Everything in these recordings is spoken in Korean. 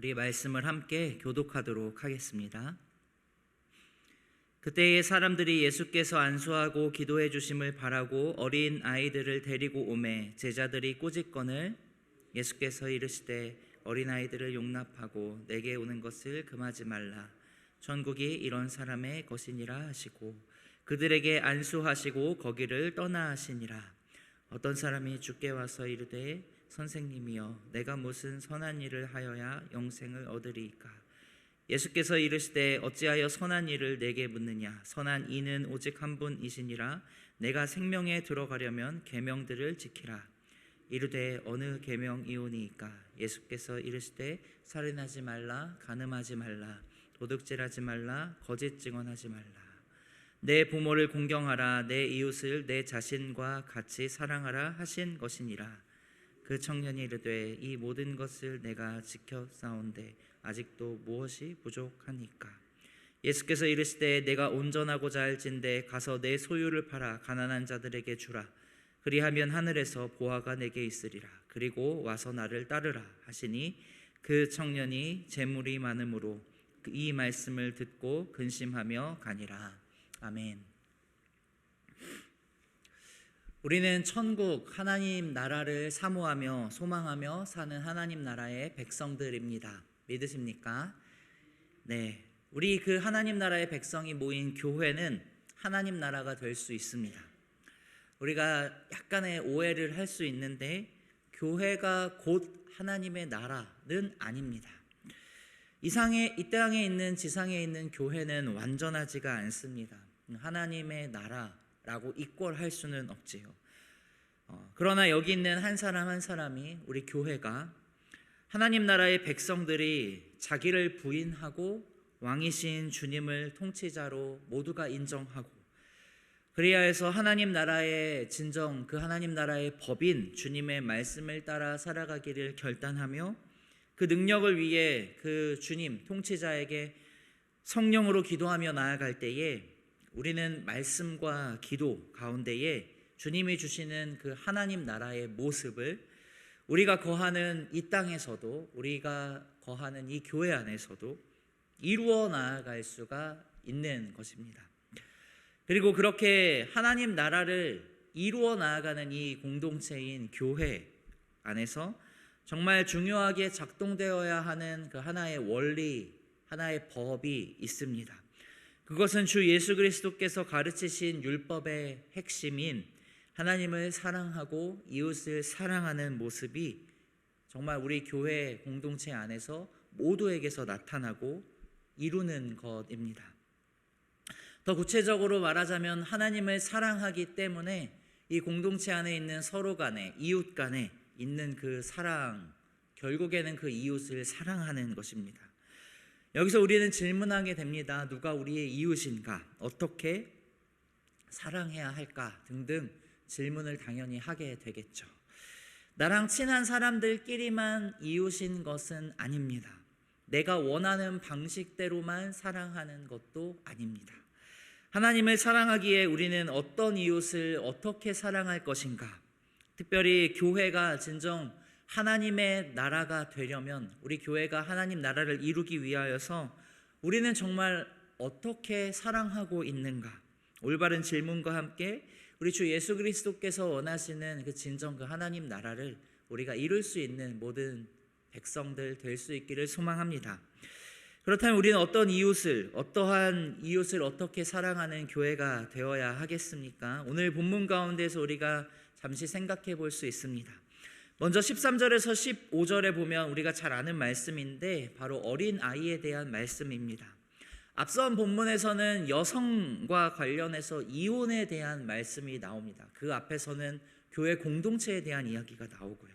우리 말씀을 함께 교독하도록 하겠습니다. 그때의 사람들이 예수께서 안수하고 기도해 주심을 바라고 어린 아이들을 데리고 오매 제자들이 꾸짖거늘 예수께서 이르시되 어린 아이들을 용납하고 내게 오는 것을 금하지 말라. 천국이 이런 사람의 것이니라 하시고 그들에게 안수하시고 거기를 떠나 하시니라. 어떤 사람이 주께 와서 이르되 선생님이여 내가 무슨 선한 일을 하여야 영생을 얻으리이까? 예수께서 이르시되 어찌하여 선한 일을 내게 묻느냐? 선한 이는 오직 한 분이시니라. 내가 생명에 들어가려면 계명들을 지키라. 이르되 어느 계명이오니이까? 예수께서 이르시되 살인하지 말라, 간음하지 말라, 도둑질하지 말라, 거짓 증언하지 말라. 내 부모를 공경하라, 내 이웃을 내 자신과 같이 사랑하라 하신 것이니라. 그 청년이 이르되 이 모든 것을 내가 지켰사온데 아직도 무엇이 부족하니까? 예수께서 이르시되 내가 온전하고자 할진대 가서 내 소유를 팔아 가난한 자들에게 주라. 그리하면 하늘에서 보화가 내게 있으리라. 그리고 와서 나를 따르라 하시니 그 청년이 재물이 많음으로 이 말씀을 듣고 근심하며 가니라. 아멘. 우리는 천국 하나님 나라를 사모하며 소망하며 사는 하나님 나라의 백성들입니다. 믿으십니까? 네, 우리 그 하나님 나라의 백성이 모인 교회는 하나님 나라가 될 수 있습니다. 우리가 약간의 오해를 할 수 있는데 교회가 곧 하나님의 나라는 아닙니다. 이 땅에 있는 지상에 있는 교회는 완전하지가 않습니다. 하나님의 나라라고 이꼴할 수는 없지요. 그러나 여기 있는 한 사람 한 사람이 우리 교회가 하나님 나라의 백성들이 자기를 부인하고 왕이신 주님을 통치자로 모두가 인정하고 그래야 해서 하나님 나라의 진정 그 하나님 나라의 법인 주님의 말씀을 따라 살아가기를 결단하며 그 능력을 위해 그 주님 통치자에게 성령으로 기도하며 나아갈 때에 우리는 말씀과 기도 가운데에 주님이 주시는 그 하나님 나라의 모습을 우리가 거하는 이 땅에서도 우리가 거하는 이 교회 안에서도 이루어 나아갈 수가 있는 것입니다. 그리고 그렇게 하나님 나라를 이루어 나아가는 이 공동체인 교회 안에서 정말 중요하게 작동되어야 하는 그 하나의 원리, 하나의 법이 있습니다. 그것은 주 예수 그리스도께서 가르치신 율법의 핵심인 하나님을 사랑하고 이웃을 사랑하는 모습이 정말 우리 교회 공동체 안에서 모두에게서 나타나고 이루는 것입니다. 더 구체적으로 말하자면 하나님을 사랑하기 때문에 이 공동체 안에 있는 서로 간에 이웃 간에 있는 그 사랑, 결국에는 그 이웃을 사랑하는 것입니다. 여기서 우리는 질문하게 됩니다. 누가 우리의 이웃인가? 어떻게 사랑해야 할까? 등등 질문을 당연히 하게 되겠죠. 나랑 친한 사람들끼리만 이웃인 것은 아닙니다. 내가 원하는 방식대로만 사랑하는 것도 아닙니다. 하나님을 사랑하기에 우리는 어떤 이웃을 어떻게 사랑할 것인가? 특별히 교회가 진정 하나님의 나라가 되려면 우리 교회가 하나님 나라를 이루기 위하여서 우리는 정말 어떻게 사랑하고 있는가? 올바른 질문과 함께 우리 주 예수 그리스도께서 원하시는 그 진정 그 하나님 나라를 우리가 이룰 수 있는 모든 백성들 될 수 있기를 소망합니다. 그렇다면 우리는 어떠한 이웃을 어떻게 사랑하는 교회가 되어야 하겠습니까? 오늘 본문 가운데서 우리가 잠시 생각해 볼 수 있습니다. 먼저 13절에서 15절에 보면 우리가 잘 아는 말씀인데 바로 어린 아이에 대한 말씀입니다. 앞선 본문에서는 여성과 관련해서 이혼에 대한 말씀이 나옵니다. 그 앞에서는 교회 공동체에 대한 이야기가 나오고요.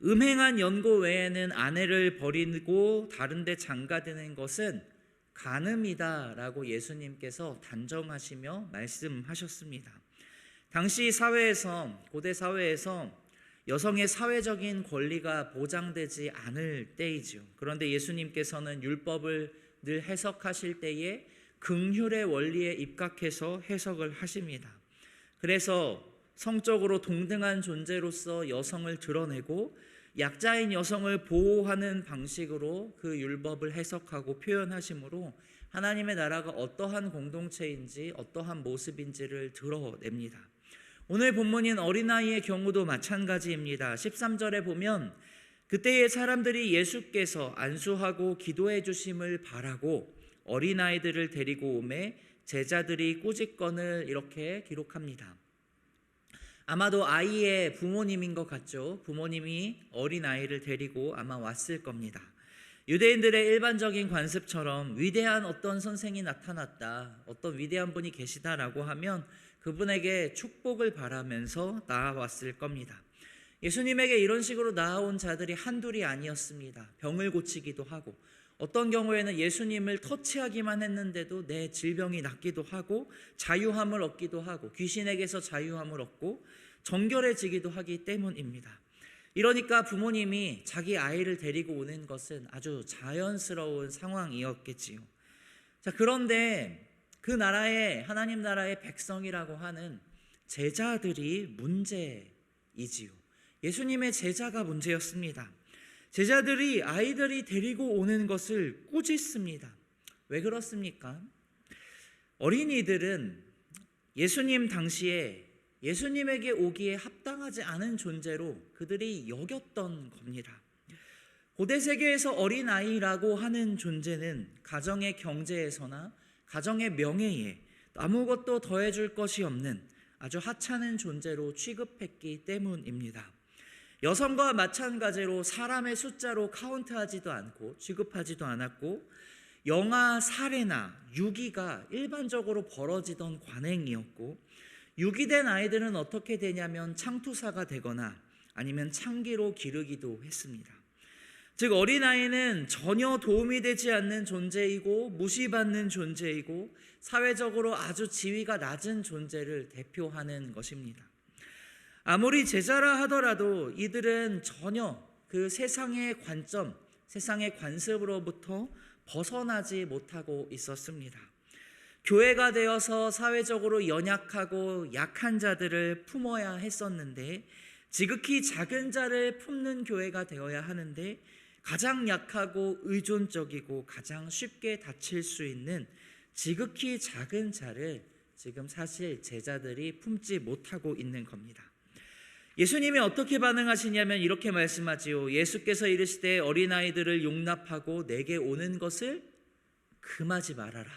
음행한 연고 외에는 아내를 버리고 다른 데 장가드는 것은 간음이다라고 예수님께서 단정하시며 말씀하셨습니다. 당시 사회에서, 고대 사회에서 여성의 사회적인 권리가 보장되지 않을 때이죠. 그런데 예수님께서는 율법을 늘 해석하실 때에 긍휼의 원리에 입각해서 해석을 하십니다. 그래서 성적으로 동등한 존재로서 여성을 드러내고 약자인 여성을 보호하는 방식으로 그 율법을 해석하고 표현하심으로 하나님의 나라가 어떠한 공동체인지 어떠한 모습인지를 드러냅니다. 오늘 본문인 어린아이의 경우도 마찬가지입니다. 13절에 보면 그때의 사람들이 예수께서 안수하고 기도해 주심을 바라고 어린아이들을 데리고 오매 제자들이 꾸짖건을 이렇게 기록합니다. 아마도 아이의 부모님인 것 같죠. 부모님이 어린아이를 데리고 아마 왔을 겁니다. 유대인들의 일반적인 관습처럼 위대한 어떤 선생이 나타났다, 어떤 위대한 분이 계시다라고 하면 그분에게 축복을 바라면서 나아왔을 겁니다. 예수님에게 이런 식으로 나아온 자들이 한둘이 아니었습니다. 병을 고치기도 하고, 어떤 경우에는 예수님을 터치하기만 했는데도 내 질병이 낫기도 하고 자유함을 얻기도 하고 귀신에게서 자유함을 얻고 정결해지기도 하기 때문입니다. 이러니까 부모님이 자기 아이를 데리고 오는 것은 아주 자연스러운 상황이었겠지요. 자, 그런데 그 나라의 하나님 나라의 백성이라고 하는 제자들이 문제이지요. 예수님의 제자가 문제였습니다. 제자들이 아이들이 데리고 오는 것을 꾸짖습니다. 왜 그렇습니까? 어린이들은 예수님 당시에 예수님에게 오기에 합당하지 않은 존재로 그들이 여겼던 겁니다. 고대 세계에서 어린아이라고 하는 존재는 가정의 경제에서나 가정의 명예에 아무것도 더해줄 것이 없는 아주 하찮은 존재로 취급했기 때문입니다. 여성과 마찬가지로 사람의 숫자로 카운트하지도 않고 취급하지도 않았고 영아 살해나 유기가 일반적으로 벌어지던 관행이었고 유기된 아이들은 어떻게 되냐면 창투사가 되거나 아니면 창기로 기르기도 했습니다. 즉 어린아이는 전혀 도움이 되지 않는 존재이고 무시받는 존재이고 사회적으로 아주 지위가 낮은 존재를 대표하는 것입니다. 아무리 제자라 하더라도 이들은 전혀 그 세상의 관점, 세상의 관습으로부터 벗어나지 못하고 있었습니다. 교회가 되어서 사회적으로 연약하고 약한 자들을 품어야 했었는데 지극히 작은 자를 품는 교회가 되어야 하는데 가장 약하고 의존적이고 가장 쉽게 다칠 수 있는 지극히 작은 자를 지금 사실 제자들이 품지 못하고 있는 겁니다. 예수님이 어떻게 반응하시냐면 이렇게 말씀하지요. 예수께서 이르시되 어린아이들을 용납하고 내게 오는 것을 금하지 말아라.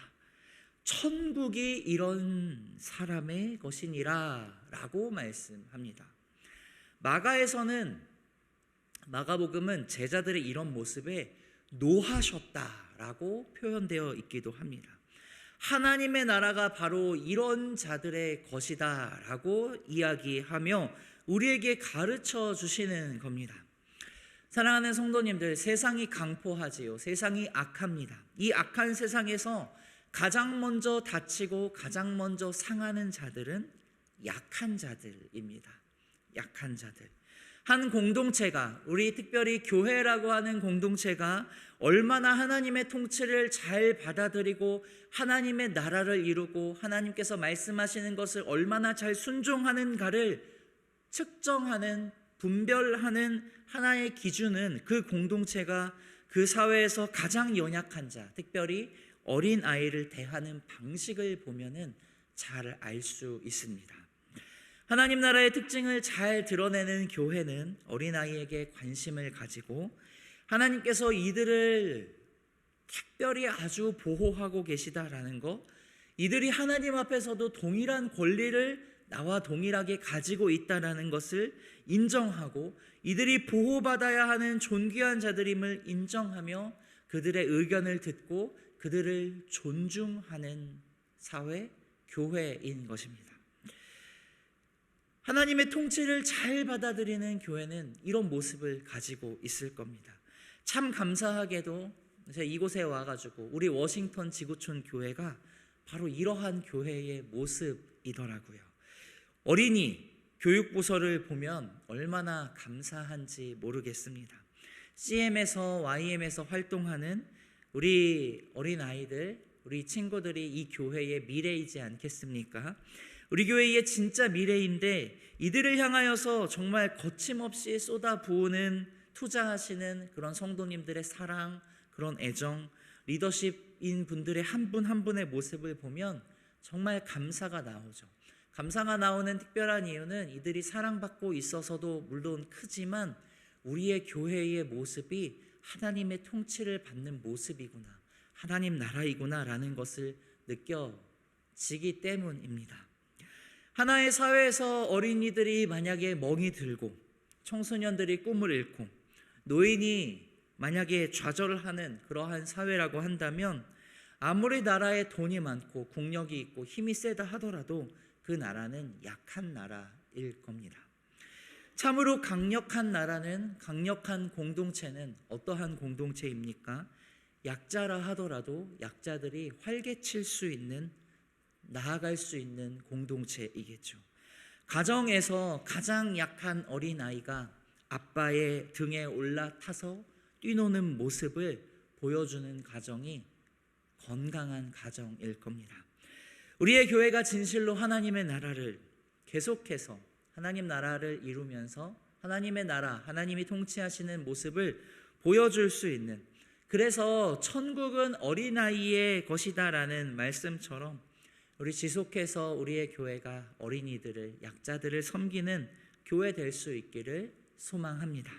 천국이 이런 사람의 것이니라 라고 말씀합니다. 마가복음은 제자들의 이런 모습에 노하셨다라고 표현되어 있기도 합니다. 하나님의 나라가 바로 이런 자들의 것이다 라고 이야기하며 우리에게 가르쳐 주시는 겁니다. 사랑하는 성도님들, 세상이 강포하지요. 세상이 악합니다. 이 악한 세상에서 가장 먼저 다치고 가장 먼저 상하는 자들은 약한 자들입니다. 약한 자들. 한 공동체가, 우리 특별히 교회라고 하는 공동체가 얼마나 하나님의 통치를 잘 받아들이고 하나님의 나라를 이루고 하나님께서 말씀하시는 것을 얼마나 잘 순종하는가를 측정하는, 분별하는 하나의 기준은 그 공동체가 그 사회에서 가장 연약한 자, 특별히 어린 아이를 대하는 방식을 보면은 잘 알 수 있습니다. 하나님 나라의 특징을 잘 드러내는 교회는 어린아이에게 관심을 가지고 하나님께서 이들을 특별히 아주 보호하고 계시다라는 것, 이들이 하나님 앞에서도 동일한 권리를 나와 동일하게 가지고 있다라는 것을 인정하고 이들이 보호받아야 하는 존귀한 자들임을 인정하며 그들의 의견을 듣고 그들을 존중하는 사회, 교회인 것입니다. 하나님의 통치를 잘 받아들이는 교회는 이런 모습을 가지고 있을 겁니다. 참 감사하게도 제가 이곳에 와가지고 우리 워싱턴 지구촌 교회가 바로 이러한 교회의 모습이더라고요. 어린이 교육부서를 보면 얼마나 감사한지 모르겠습니다. CM에서 YM에서 활동하는 우리 어린아이들, 우리 친구들이 이 교회의 미래이지 않겠습니까? 우리 교회의 진짜 미래인데 이들을 향하여서 정말 거침없이 쏟아부으는 투자하시는 그런 성도님들의 사랑, 그런 애정, 리더십인 분들의 한 분 한 분의 모습을 보면 정말 감사가 나오죠. 감사가 나오는 특별한 이유는 이들이 사랑받고 있어서도 물론 크지만 우리의 교회의 모습이 하나님의 통치를 받는 모습이구나, 하나님 나라이구나 라는 것을 느껴지기 때문입니다. 하나의 사회에서 어린이들이 만약에 멍이 들고, 청소년들이 꿈을 잃고, 노인이 만약에 좌절하는 그러한 사회라고 한다면 아무리 나라에 돈이 많고 국력이 있고 힘이 세다 하더라도 그 나라는 약한 나라일 겁니다. 참으로 강력한 나라는, 강력한 공동체는 어떠한 공동체입니까? 약자라 하더라도 약자들이 활개칠 수 있는, 나아갈 수 있는 공동체이겠죠. 가정에서 가장 약한 어린아이가 아빠의 등에 올라타서 뛰노는 모습을 보여주는 가정이 건강한 가정일 겁니다. 우리의 교회가 진실로 하나님의 나라를 계속해서 하나님 나라를 이루면서 하나님의 나라, 하나님이 통치하시는 모습을 보여줄 수 있는, 그래서 천국은 어린아이의 것이다 라는 말씀처럼 우리 지속해서 우리의 교회가 어린이들을, 약자들을 섬기는 교회 될 수 있기를 소망합니다.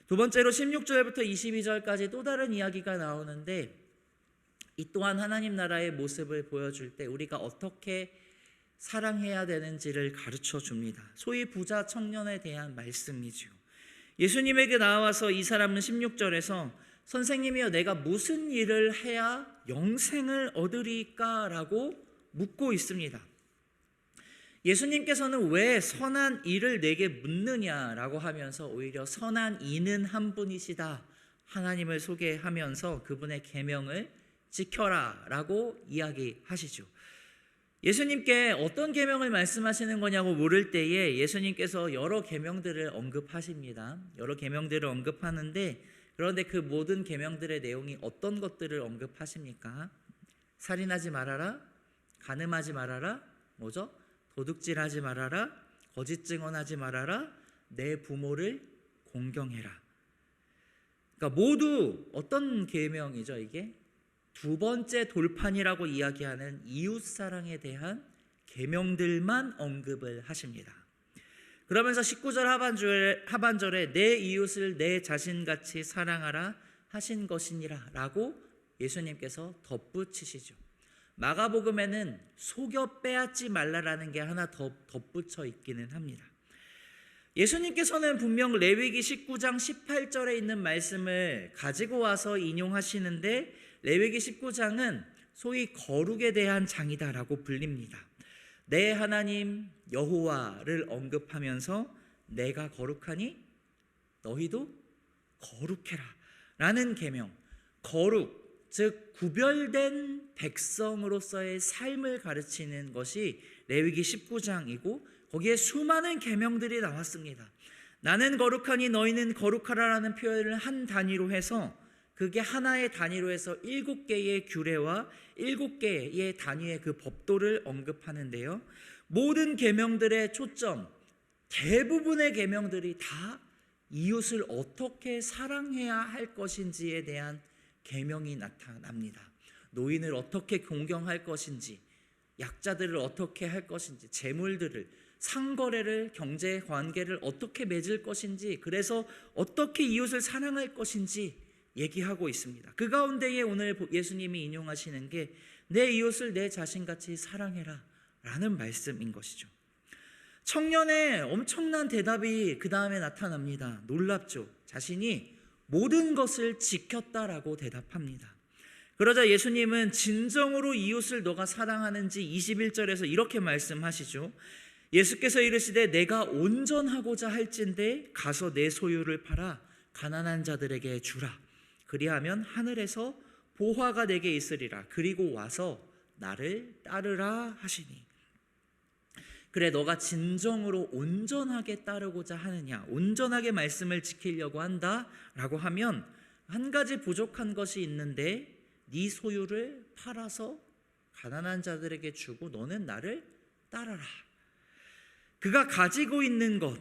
두 번째로 16절부터 22절까지 또 다른 이야기가 나오는데, 이 또한 하나님 나라의 모습을 보여줄 때 우리가 어떻게 사랑해야 되는지를 가르쳐 줍니다. 소위 부자 청년에 대한 말씀이죠. 예수님에게 나와서 이 사람은 16절에서 선생님이여 내가 무슨 일을 해야 영생을 얻으리까? 라고 묻고 있습니다. 예수님께서는 왜 선한 일을 내게 묻느냐라고 하면서 오히려 선한 이는 한 분이시다, 하나님을 소개하면서 그분의 계명을 지켜라 라고 이야기하시죠. 예수님께 어떤 계명을 말씀하시는 거냐고 물을 때에 예수님께서 여러 계명들을 언급하십니다. 여러 계명들을 언급하는데, 그런데 그 모든 계명들의 내용이 어떤 것들을 언급하십니까? 살인하지 말아라, 간음하지 말아라, 뭐죠? 도둑질하지 말아라, 거짓 증언하지 말아라, 내 부모를 공경해라. 그러니까 모두 어떤 계명이죠 이게? 두 번째 돌판이라고 이야기하는 이웃사랑에 대한 계명들만 언급을 하십니다. 그러면서 19절 하반절에 내 이웃을 내 자신같이 사랑하라 하신 것이니라 라고 예수님께서 덧붙이시죠. 마가복음에는 속여 빼앗지 말라라는 게 하나 더 덧붙여 있기는 합니다. 예수님께서는 분명 레위기 19장 18절에 있는 말씀을 가지고 와서 인용하시는데, 레위기 19장은 소위 거룩에 대한 장이다라고 불립니다. 내 하나님 여호와를 언급하면서 내가 거룩하니 너희도 거룩해라 라는 계명, 거룩, 즉 구별된 백성으로서의 삶을 가르치는 것이 레위기 19장이고 거기에 수많은 계명들이 나왔습니다. 나는 거룩하니 너희는 거룩하라라는 표현을 한 단위로 해서, 그게 하나의 단위로 해서 7개의 규례와 7개의 단위의 그 법도를 언급하는데요, 모든 계명들의 초점, 대부분의 계명들이 다 이웃을 어떻게 사랑해야 할 것인지에 대한 계명이 나타납니다. 노인을 어떻게 공경할 것인지, 약자들을 어떻게 할 것인지, 재물들을, 상거래를, 경제관계를 어떻게 맺을 것인지, 그래서 어떻게 이웃을 사랑할 것인지 얘기하고 있습니다. 그 가운데에 오늘 예수님이 인용하시는 게 내 이웃을 내 자신같이 사랑해라 라는 말씀인 것이죠. 청년의 엄청난 대답이 그 다음에 나타납니다. 놀랍죠. 자신이 모든 것을 지켰다라고 대답합니다. 그러자 예수님은 진정으로 이웃을 너가 사랑하는지 21절에서 이렇게 말씀하시죠. 예수께서 이르시되 내가 온전하고자 할진대 가서 내 소유를 팔아 가난한 자들에게 주라. 그리하면 하늘에서 보화가 내게 있으리라. 그리고 와서 나를 따르라 하시니. 그래, 너가 진정으로 온전하게 따르고자 하느냐, 온전하게 말씀을 지키려고 한다 라고 하면 한 가지 부족한 것이 있는데, 네 소유를 팔아서 가난한 자들에게 주고 너는 나를 따르라. 그가 가지고 있는 것,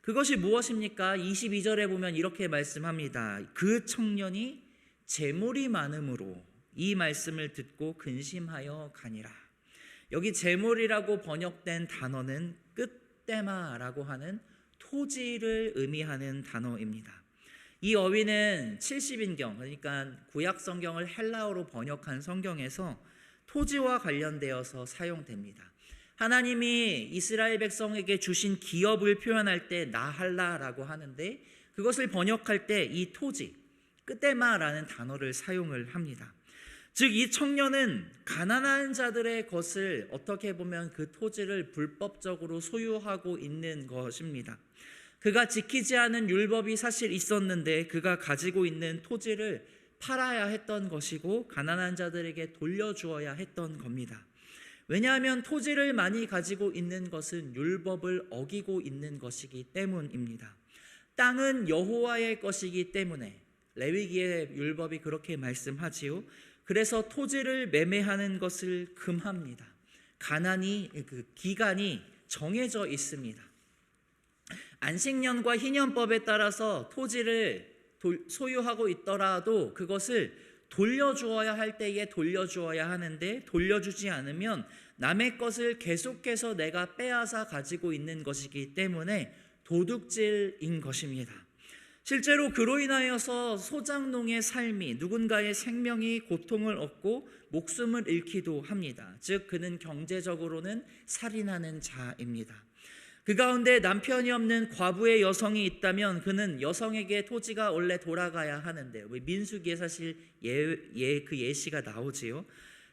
그것이 무엇입니까? 22절에 보면 이렇게 말씀합니다. 그 청년이 재물이 많음으로 이 말씀을 듣고 근심하여 가니라. 여기 재물이라고 번역된 단어는 끝대마라고 하는 토지를 의미하는 단어입니다. 이 어휘는 70인경, 그러니까 구약 성경을 헬라어로 번역한 성경에서 토지와 관련되어서 사용됩니다. 하나님이 이스라엘 백성에게 주신 기업을 표현할 때 나할라라고 하는데, 그것을 번역할 때 이 토지, 끝에마라는 단어를 사용을 합니다. 즉 이 청년은 가난한 자들의 것을 어떻게 보면 그 토지를 불법적으로 소유하고 있는 것입니다. 그가 지키지 않은 율법이 사실 있었는데 그가 가지고 있는 토지를 팔아야 했던 것이고 가난한 자들에게 돌려주어야 했던 겁니다. 왜냐하면 토지를 많이 가지고 있는 것은 율법을 어기고 있는 것이기 때문입니다. 땅은 여호와의 것이기 때문에 레위기의 율법이 그렇게 말씀하지요. 그래서 토지를 매매하는 것을 금합니다. 기간이 정해져 있습니다. 안식년과 희년법에 따라서 토지를 소유하고 있더라도 그것을 돌려주어야 할 때에 돌려주어야 하는데, 돌려주지 않으면 남의 것을 계속해서 내가 빼앗아 가지고 있는 것이기 때문에 도둑질인 것입니다. 실제로 그로 인하여서 소장농의 삶이, 누군가의 생명이 고통을 얻고 목숨을 잃기도 합니다. 즉 그는 경제적으로는 살인하는 자입니다. 그 가운데 남편이 없는 과부의 여성이 있다면 그는 여성에게 토지가 원래 돌아가야 하는데, 민수기에 사실 그 예시가 나오지요.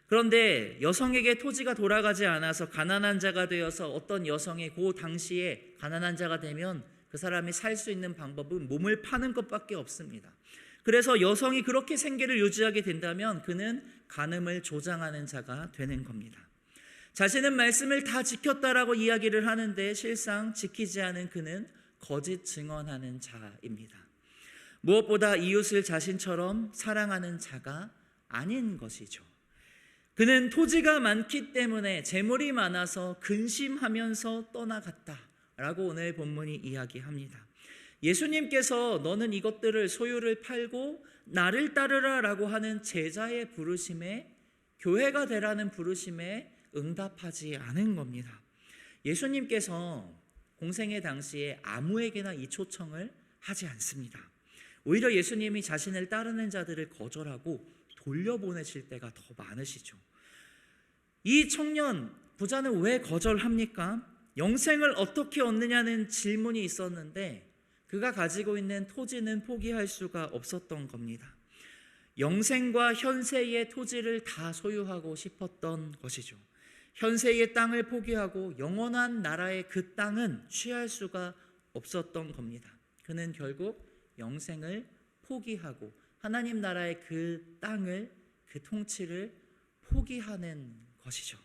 그런데 여성에게 토지가 돌아가지 않아서 가난한 자가 되어서 어떤 여성이 그 당시에 가난한 자가 되면 그 사람이 살 수 있는 방법은 몸을 파는 것밖에 없습니다. 그래서 여성이 그렇게 생계를 유지하게 된다면 그는 간음을 조장하는 자가 되는 겁니다. 자신은 말씀을 다 지켰다라고 이야기를 하는데 실상 지키지 않은 그는 거짓 증언하는 자입니다. 무엇보다 이웃을 자신처럼 사랑하는 자가 아닌 것이죠. 그는 토지가 많기 때문에 재물이 많아서 근심하면서 떠나갔다라고 오늘 본문이 이야기합니다. 예수님께서 너는 이것들을 소유를 팔고 나를 따르라라고 하는 제자의 부르심에, 교회가 되라는 부르심에 응답하지 않은 겁니다. 예수님께서 공생의 당시에 아무에게나 이 초청을 하지 않습니다. 오히려 예수님이 자신을 따르는 자들을 거절하고 돌려보내실 때가 더 많으시죠. 이 청년 부자는 왜 거절합니까? 영생을 어떻게 얻느냐는 질문이 있었는데 그가 가지고 있는 토지는 포기할 수가 없었던 겁니다. 영생과 현세의 토지를 다 소유하고 싶었던 것이죠. 현세의 땅을 포기하고 영원한 나라의 그 땅은 취할 수가 없었던 겁니다. 그는 결국 영생을 포기하고 하나님 나라의 그 땅을, 그 통치를 포기하는 것이죠.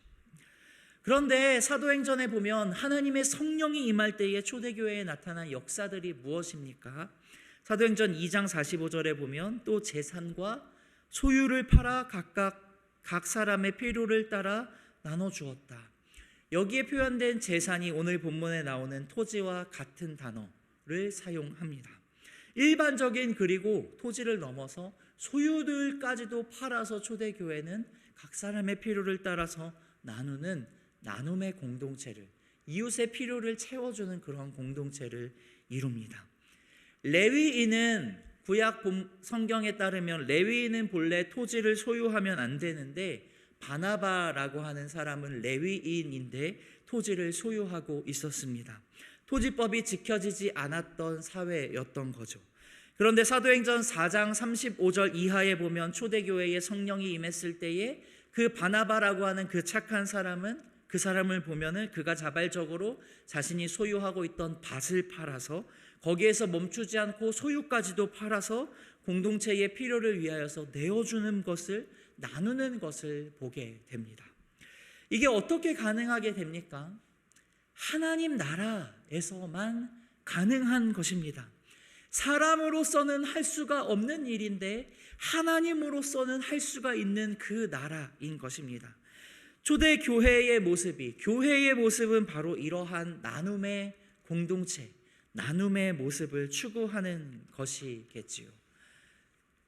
그런데 사도행전에 보면 하나님의 성령이 임할 때에 초대교회에 나타난 역사들이 무엇입니까? 사도행전 2장 45절에 보면 또 재산과 소유를 팔아 각각 각 사람의 필요를 따라 나눠주었다. 여기에 표현된 재산이 오늘 본문에 나오는 토지와 같은 단어를 사용합니다. 일반적인, 그리고 토지를 넘어서 소유들까지도 팔아서 초대교회는 각 사람의 필요를 따라서 나누는 나눔의 공동체를, 이웃의 필요를 채워주는 그런 공동체를 이룹니다. 레위인은 구약 성경에 따르면 레위인은 본래 토지를 소유하면 안 되는데 바나바라고 하는 사람은 레위인인데 토지를 소유하고 있었습니다. 토지법이 지켜지지 않았던 사회였던 거죠. 그런데 사도행전 4장 35절 이하에 보면 초대교회에 성령이 임했을 때에 그 바나바라고 하는 그 착한 사람은, 그 사람을 보면은 그가 자발적으로 자신이 소유하고 있던 밭을 팔아서 거기에서 멈추지 않고 소유까지도 팔아서 공동체의 필요를 위하여서 내어주는 것을, 나누는 것을 보게 됩니다. 이게 어떻게 가능하게 됩니까? 하나님 나라에서만 가능한 것입니다. 사람으로서는 할 수가 없는 일인데 하나님으로서는 할 수가 있는 그 나라인 것입니다. 초대 교회의 모습은 바로 이러한 나눔의 공동체, 나눔의 모습을 추구하는 것이겠지요.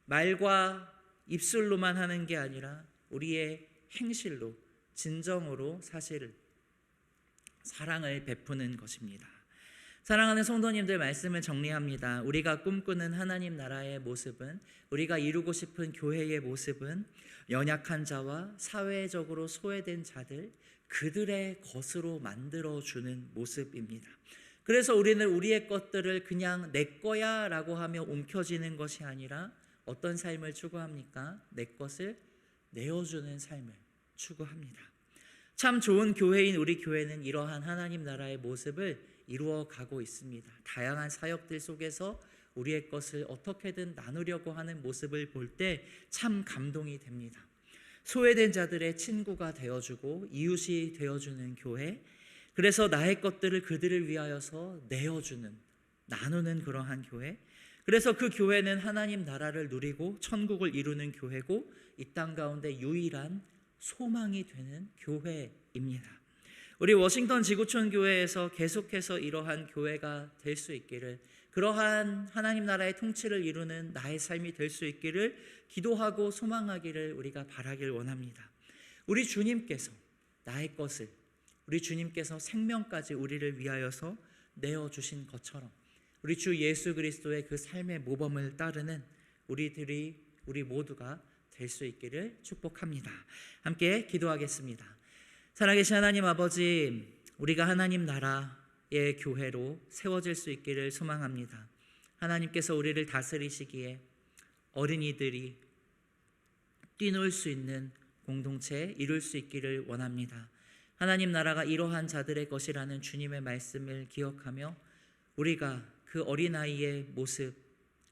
말과 입술로만 하는 게 아니라 우리의 행실로, 진정으로 사실 사랑을 베푸는 것입니다. 사랑하는 성도님들, 말씀을 정리합니다. 우리가 꿈꾸는 하나님 나라의 모습은, 우리가 이루고 싶은 교회의 모습은 연약한 자와 사회적으로 소외된 자들, 그들의 것으로 만들어주는 모습입니다. 그래서 우리는 우리의 것들을 그냥 내 거야 라고 하며 움켜쥐는 것이 아니라 어떤 삶을 추구합니까? 내 것을 내어주는 삶을 추구합니다. 참 좋은 교회인 우리 교회는 이러한 하나님 나라의 모습을 이루어 가고 있습니다. 다양한 사역들 속에서 우리의 것을 어떻게든 나누려고 하는 모습을 볼 때 참 감동이 됩니다. 소외된 자들의 친구가 되어주고 이웃이 되어주는 교회, 그래서 나의 것들을 그들을 위하여서 내어주는, 나누는 그러한 교회, 그래서 그 교회는 하나님 나라를 누리고 천국을 이루는 교회고 이 땅 가운데 유일한 소망이 되는 교회입니다. 우리 워싱턴 지구촌 교회에서 계속해서 이러한 교회가 될 수 있기를, 그러한 하나님 나라의 통치를 이루는 나의 삶이 될 수 있기를 기도하고 소망하기를 우리가 바라길 원합니다. 우리 주님께서 나의 것을, 우리 주님께서 생명까지 우리를 위하여서 내어주신 것처럼 우리 주 예수 그리스도의 그 삶의 모범을 따르는 우리 모두가 될 수 있기를 축복합니다. 함께 기도하겠습니다. 살아계신 하나님 아버지, 우리가 하나님 나라의 교회로 세워질 수 있기를 소망합니다. 하나님께서 우리를 다스리시기에 어린이들이 뛰놀 수 있는 공동체 이룰 수 있기를 원합니다. 하나님 나라가 이러한 자들의 것이라는 주님의 말씀을 기억하며 우리가 그 어린아이의 모습,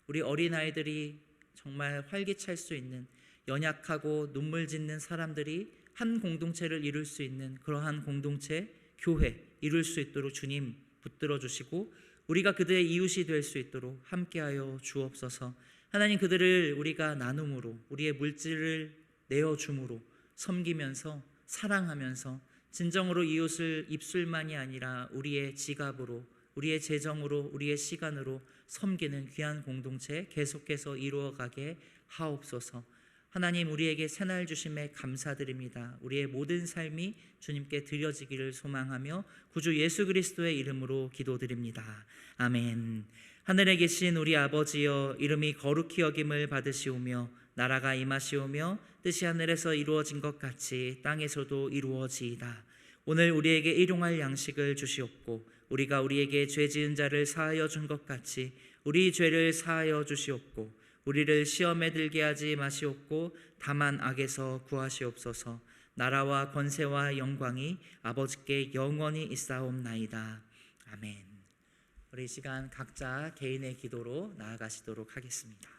우리 어린아이들이 정말 활기찰 수 있는, 연약하고 눈물 짓는 사람들이 한 공동체를 이룰 수 있는 그러한 공동체, 교회 이룰 수 있도록 주님 붙들어 주시고 우리가 그들의 이웃이 될 수 있도록 함께하여 주옵소서. 하나님, 그들을 우리가 나눔으로, 우리의 물질을 내어줌으로 섬기면서 사랑하면서 진정으로 이웃을 입술만이 아니라 우리의 지갑으로, 우리의 재정으로, 우리의 시간으로 섬기는 귀한 공동체 계속해서 이루어가게 하옵소서. 하나님, 우리에게 새날 주심에 감사드립니다. 우리의 모든 삶이 주님께 드려지기를 소망하며 구주 예수 그리스도의 이름으로 기도드립니다. 아멘. 하늘에 계신 우리 아버지여, 이름이 거룩히 여김을 받으시오며 나라가 임하시오며 뜻이 하늘에서 이루어진 것 같이 땅에서도 이루어지이다. 오늘 우리에게 일용할 양식을 주시옵고 우리가 우리에게 죄 지은 자를 사하여 준 것 같이 우리 죄를 사하여 주시옵고 우리를 시험에 들게 하지 마시옵고 다만 악에서 구하시옵소서. 나라와 권세와 영광이 아버지께 영원히 있사옵나이다. 아멘. 우리 이 시간 각자 개인의 기도로 나아가시도록 하겠습니다.